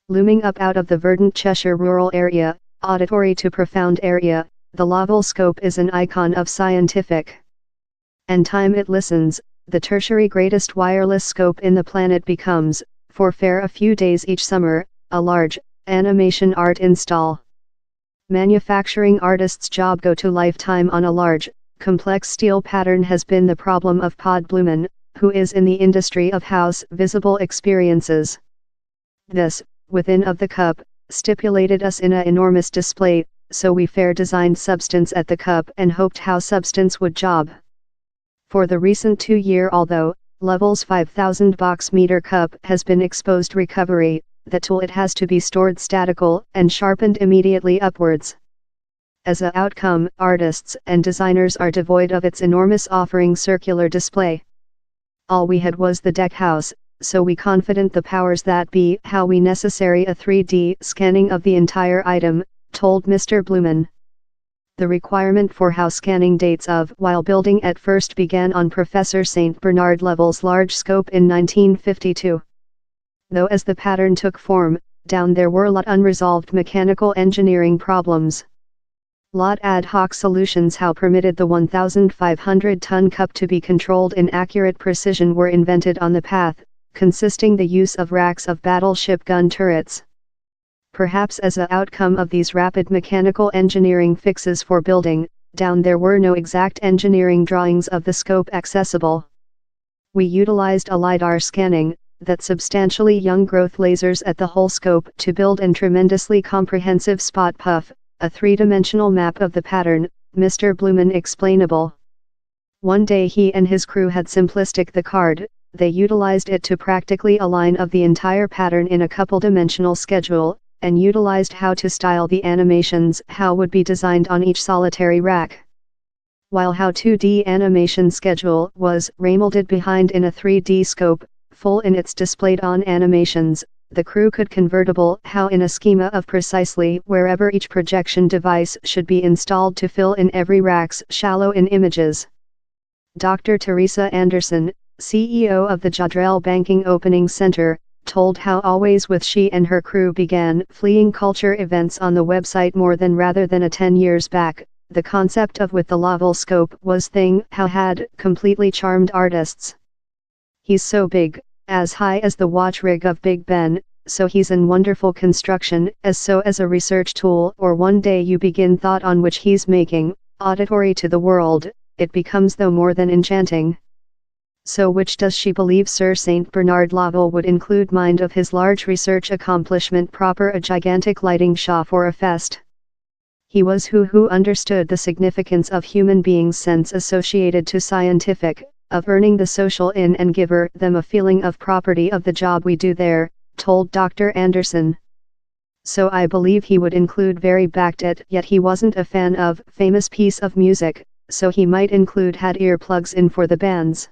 Looming up out of the verdant Cheshire rural area, auditory to profound area, the Lovell scope is an icon of scientific and time it listens. The tertiary greatest wireless scope in the planet becomes, for fair a few days each summer, a large, animation art install. Manufacturing artist's job go to lifetime on a large, complex steel pattern has been the problem of Pod Blumen, who is in the industry of house visible experiences. This, within of the cup, stipulated us in a enormous display, so we fair designed substance at the cup and hoped how substance would job. For the recent 2 year although, Lovell's 5,000 box meter cup has been exposed recovery, the tool it has to be stored statical and sharpened immediately upwards. As a outcome, artists and designers are devoid of its enormous offering circular display. All we had was the deck house, so we confident the powers that be how we necessary a 3D scanning of the entire item, told Mr. Blumen. The requirement for how scanning dates of while building at first began on Professor St. Bernard Lovell's large scope in 1952. Though as the pattern took form, down there were lot unresolved mechanical engineering problems. Lot ad hoc solutions how permitted the 1,500-ton cup to be controlled in accurate precision were invented on the path, consisting the use of racks of battleship gun turrets. Perhaps as a outcome of these rapid mechanical engineering fixes for building, down there were no exact engineering drawings of the scope accessible. We utilized a LiDAR scanning, that substantially young growth lasers at the whole scope to build an tremendously comprehensive spot puff, a three-dimensional map of the pattern, Mr. Blumen explainable. One day he and his crew had simplistic the card, they utilized it to practically align of the entire pattern in a couple-dimensional schedule, and utilized how to style the animations how would be designed on each solitary rack. While how 2D animation schedule was remolded behind in a 3D scope, full in its displayed on animations, the crew could convertible how in a schema of precisely wherever each projection device should be installed to fill in every rack's shallow in images. Dr. Teresa Anderson, CEO of the Jodrell Banking Opening Center, told how always with she and her crew began fleeing culture events on the website more than rather than a 10 years back. The concept of with the Lovell scope was thing how had completely charmed artists. He's so big, as high as the watch rig of Big Ben, so he's an wonderful construction as a research tool or one day you begin thought on which he's making, auditory to the world, it becomes though more than enchanting. So which does she believe Sir St. Bernard Lovell would include mind of his large research accomplishment proper a gigantic lighting show for a fest? He was who understood the significance of human beings' sense associated to scientific, of earning the social in and giver them a feeling of property of the job we do there, told Dr. Anderson. So I believe he would include very backed it yet he wasn't a fan of famous piece of music, so he might include had earplugs in for the bands.